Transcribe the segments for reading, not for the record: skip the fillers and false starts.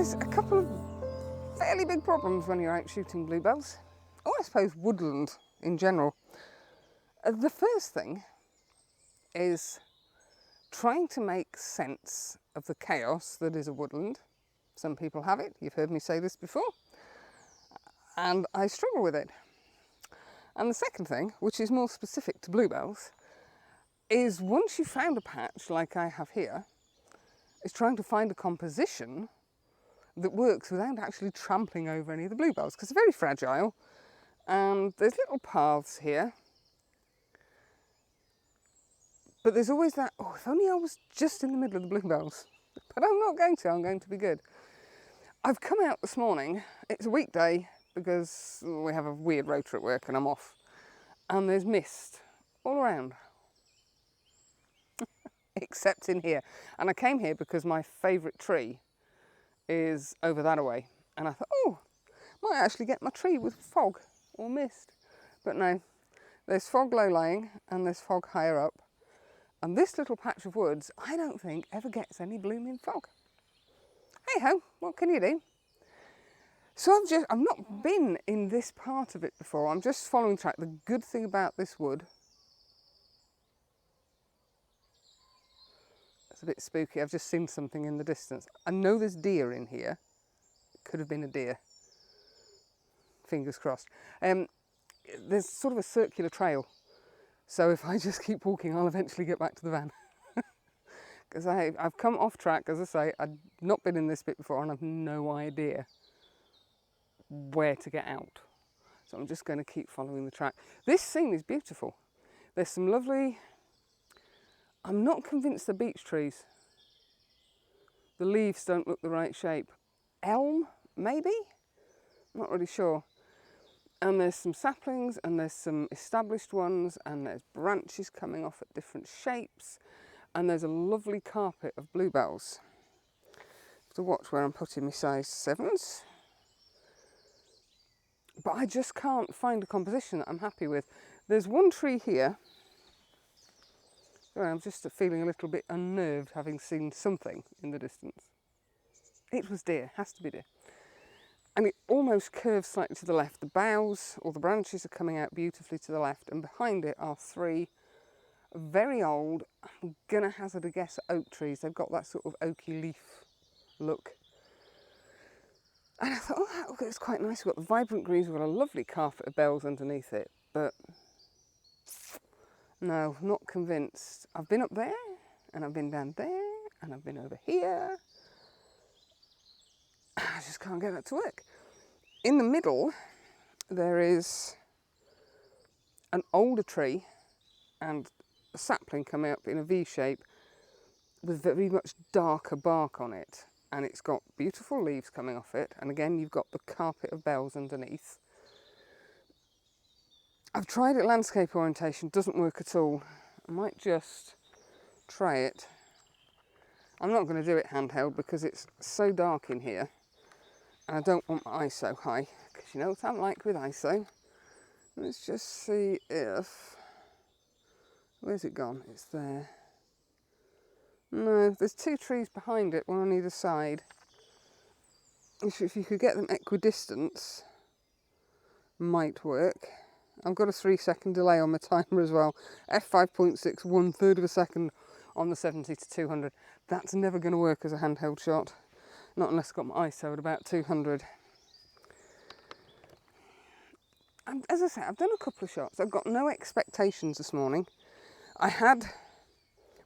There's a couple of fairly big problems when you're out shooting bluebells, or I suppose woodland in general. The first thing is trying to make sense of the chaos that is a woodland. Some people have it, you've heard me say this before, and I struggle with it. And the second thing, which is more specific to bluebells, is once you've found a patch like I have here, is trying to find a composition that works without actually trampling over any of the bluebells, because they're very fragile, and there's little paths here. But there's always that, oh, if only I was just in the middle of the bluebells. But I'm not going to, I'm going to be good. I've come out this morning, it's a weekday, because we have a weird rota at work and I'm off. And there's mist all around. Except in here. And I came here because my favourite tree is over that away. And I thought, oh, might actually get my tree with fog or mist. But no, there's fog low-lying and there's fog higher up. And this little patch of woods, I don't think ever gets any blooming fog. Hey ho, what can you do? So I've not been in this part of it before. I'm just following track. The good thing about this wood, it's a bit spooky. I've just seen something in the distance. I know there's deer in here. It could have been a deer. Fingers crossed. There's sort of a circular trail. So if I just keep walking, I'll eventually get back to the van. Because I've come off track, as I say. I've not been in this bit before and I've no idea where to get out. So I'm just going to keep following the track. This scene is beautiful. There's some lovely... I'm not convinced they're beech trees. The leaves don't look the right shape. Elm, maybe? I'm not really sure. And there's some saplings and there's some established ones and there's branches coming off at different shapes. And there's a lovely carpet of bluebells. Have to watch where I'm putting my size 7s. But I just can't find a composition that I'm happy with. There's one tree here. I'm just feeling a little bit unnerved having seen something in the distance. It was deer, has to be deer. And it almost curves slightly to the left. The boughs or the branches are coming out beautifully to the left, and behind it are 3 very old, I'm gonna hazard a guess, oak trees. They've got that sort of oaky leaf look. And I thought, oh, that looks quite nice. We've got the vibrant greens, we've got a lovely carpet of bells underneath it, but no, not convinced. I've been up there, and I've been down there, and I've been over here. I just can't get that to work. In the middle, there is an older tree and a sapling coming up in a V shape with very much darker bark on it. And it's got beautiful leaves coming off it. And again, you've got the carpet of bells underneath. I've tried it landscape orientation, doesn't work at all. I might just try it. I'm not going to do it handheld because it's so dark in here. And I don't want my ISO high, because you know what I'm like with ISO. Let's just see if... Where's it gone? It's there. No, there's 2 trees behind it, one on either side. If you could get them equidistant, might work. I've got a 3-second delay on my timer as well. F5.6, 1/3 of a second on the 70 to 200. That's never going to work as a handheld shot. Not unless I've got my ISO at about 200. And as I say, I've done a couple of shots. I've got no expectations this morning. I had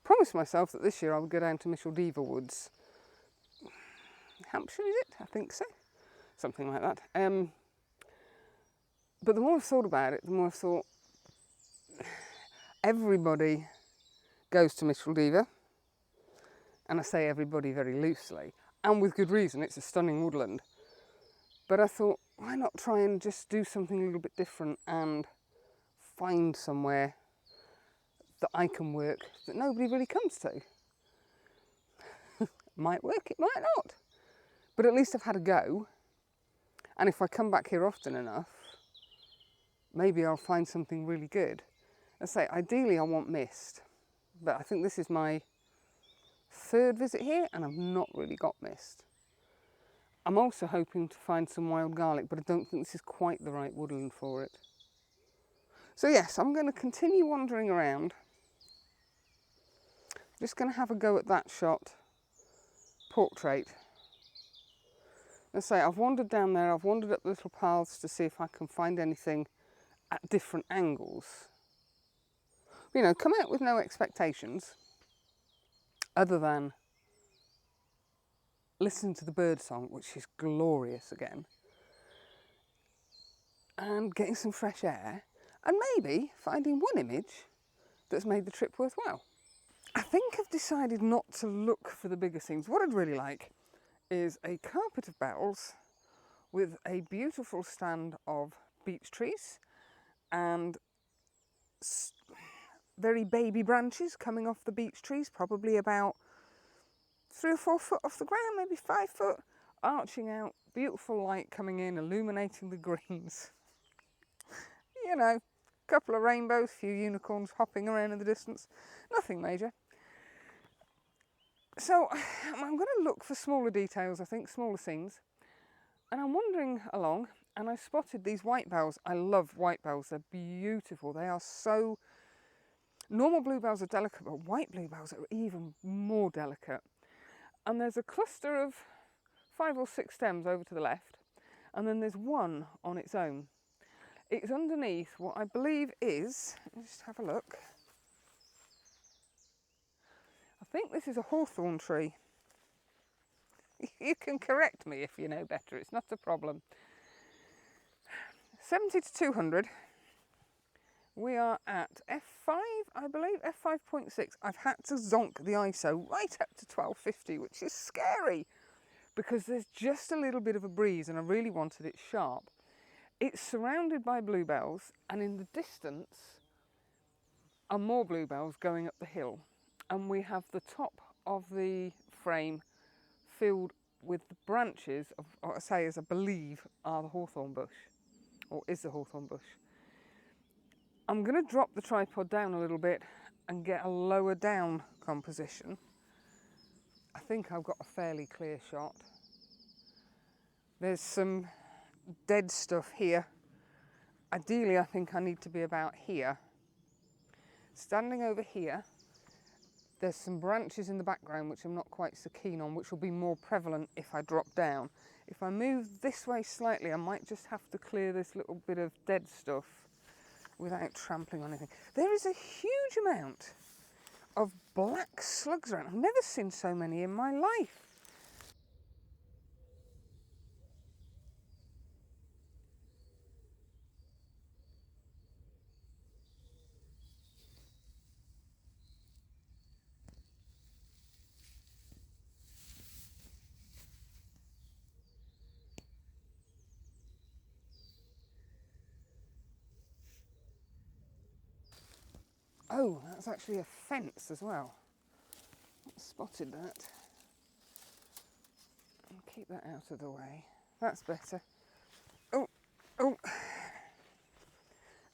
promised myself that this year I would go down to Micheldever Woods. Hampshire, is it? I think so. Something like that. But the more I've thought about it, the more I've thought everybody goes to Micheldever. And I say everybody very loosely. And with good reason, it's a stunning woodland. But I thought, why not try and just do something a little bit different and find somewhere that I can work that nobody really comes to. Might work, it might not. But at least I've had a go. And if I come back here often enough, maybe I'll find something really good. I say, ideally I want mist. But I think this is my 3rd visit here and I've not really got mist. I'm also hoping to find some wild garlic, but I don't think this is quite the right woodland for it. So yes, I'm going to continue wandering around. Just going to have a go at that shot, portrait. Let's say I've wandered down there, I've wandered up the little paths to see if I can find anything at different angles. You know, come out with no expectations other than listen to the bird song, which is glorious again, and getting some fresh air, and maybe finding one image that's made the trip worthwhile. I think I've decided not to look for the bigger scenes. What I'd really like is a carpet of bells with a beautiful stand of beech trees and very baby branches coming off the beech trees, probably about 3 or 4 foot off the ground, maybe 5 foot, arching out, beautiful light coming in, illuminating the greens. You know, a couple of rainbows, a few unicorns hopping around in the distance, nothing major. So I'm going to look for smaller details, I think, smaller scenes. And I'm wandering along and I spotted these white bells. I love white bells, they're beautiful. They are so... Normal bluebells are delicate, but white bluebells are even more delicate. And there's a cluster of 5 or 6 stems over to the left, and then there's one on its own. It's underneath what I believe is, let me just have a look. I think this is a hawthorn tree. You can correct me if you know better, it's not a problem. 70 to 200. We are at F5, I believe, F5.6. I've had to zonk the ISO right up to 1250, which is scary because there's just a little bit of a breeze and I really wanted it sharp. It's surrounded by bluebells, and in the distance are more bluebells going up the hill. And we have the top of the frame filled with the branches of what I say, as I believe, are the hawthorn bush, or is the hawthorn bush. I'm going to drop the tripod down a little bit and get a lower down composition. I think I've got a fairly clear shot. There's some dead stuff here. Ideally, I think I need to be about here. Standing over here, there's some branches in the background which I'm not quite so keen on, which will be more prevalent if I drop down. If I move this way slightly, I might just have to clear this little bit of dead stuff without trampling on anything. There is a huge amount of black slugs around. I've never seen so many in my life. Oh, that's actually a fence as well. Spotted that. I'll keep that out of the way. That's better. Oh, oh.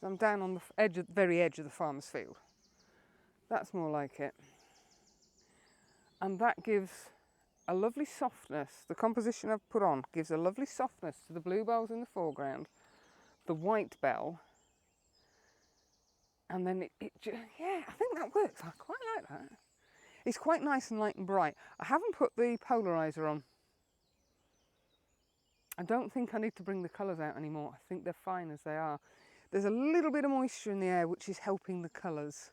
I'm down on the edge, very edge of the farmer's field. That's more like it. And that gives a lovely softness. The composition I've put on gives a lovely softness to the bluebells in the foreground, the white bell, and then yeah, I think that works. I quite like that. It's quite nice and light and bright. I haven't put the polarizer on. I don't think I need to bring the colours out anymore. I think they're fine as they are. There's a little bit of moisture in the air which is helping the colours.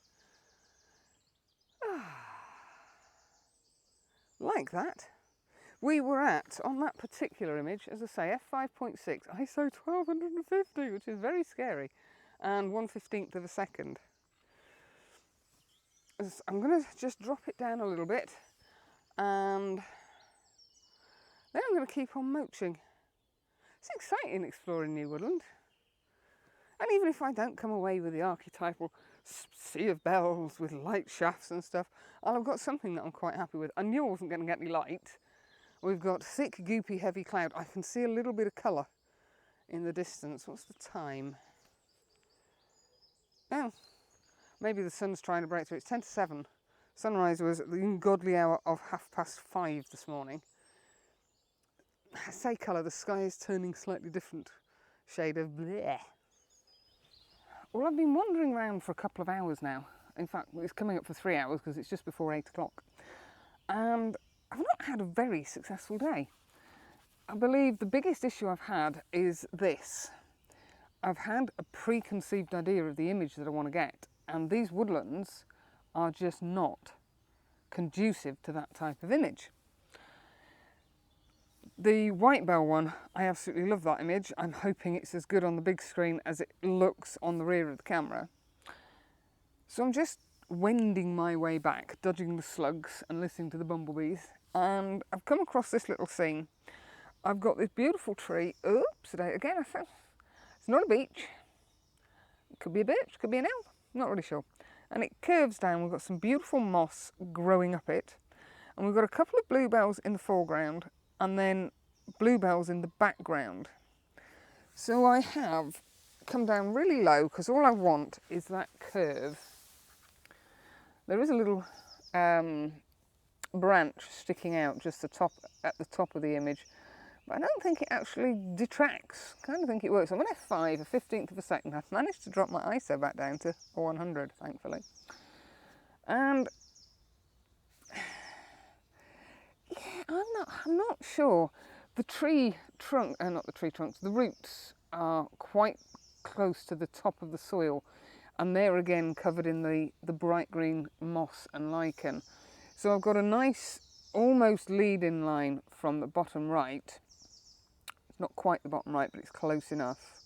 Like that. We were at, on that particular image, as I say, f5.6, ISO 1250, which is very scary, and 1/15 of a second. I'm going to just drop it down a little bit, and then I'm going to keep on mooching. It's exciting exploring New Woodland. And even if I don't come away with the archetypal sea of bells with light shafts and stuff, I'll have got something that I'm quite happy with. I knew I wasn't going to get any light. We've got thick, goopy, heavy cloud. I can see a little bit of colour in the distance. What's the time? Oh, maybe the sun's trying to break through. It's 10 to 7. Sunrise was at the ungodly hour of 5:30 this morning. I say colour, the sky is turning slightly different shade of bleh. Well, I've been wandering around for a couple of hours now. In fact, it's coming up for 3 hours because it's just before 8 o'clock. And I've not had a very successful day. I believe the biggest issue I've had is this. I've had a preconceived idea of the image that I want to get, and these woodlands are just not conducive to that type of image. The white bell one, I absolutely love that image. I'm hoping it's as good on the big screen as it looks on the rear of the camera. So I'm just wending my way back, dodging the slugs and listening to the bumblebees, and I've come across this little scene. I've got this beautiful tree. Oops, today again I found it's not a beech. It could be a birch, could be an elm, not really sure. And it curves down. We've got some beautiful moss growing up it, and we've got a couple of bluebells in the foreground and then bluebells in the background. So I have come down really low because all I want is that curve. There is a little branch sticking out just at the top of the image, but I don't think it actually detracts. I kind of think it works. I'm on F5, a 15th of a second. I've managed to drop my ISO back down to 100, thankfully. And yeah, I'm not sure. The tree trunk, not the tree trunks, the roots are quite close to the top of the soil, and they're again covered in the bright green moss and lichen. So I've got a nice, almost lead-in line from the bottom right. It's not quite the bottom right, but it's close enough.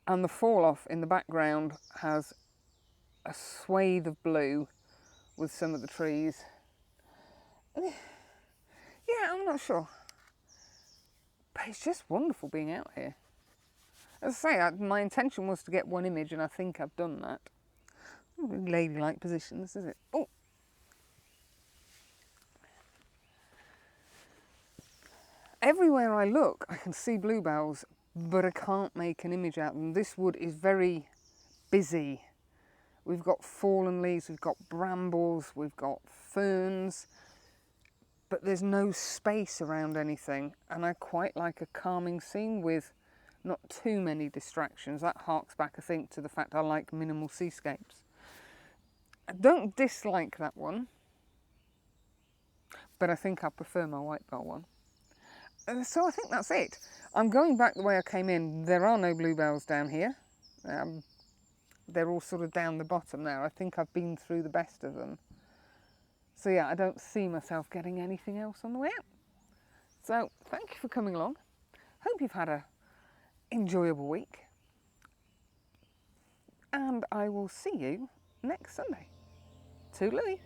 And the fall-off in the background has a swathe of blue with some of the trees. Yeah, I'm not sure. But it's just wonderful being out here. As I say, my intention was to get one image, and I think I've done that. Really ladylike positions, is it? Oh! Everywhere I look, I can see bluebells, but I can't make an image out of them. This wood is very busy. We've got fallen leaves, we've got brambles, we've got ferns, but there's no space around anything, and I quite like a calming scene with not too many distractions. That harks back, I think, to the fact I like minimal seascapes. I don't dislike that one, but I think I prefer my white bell one. So I think that's it. I'm going back the way I came in. There are no bluebells down here. They're all sort of down the bottom now. I think I've been through the best of them. So yeah, I don't see myself getting anything else on the way out. So thank you for coming along. Hope you've had a enjoyable week. And I will see you next Sunday. Toodaloo.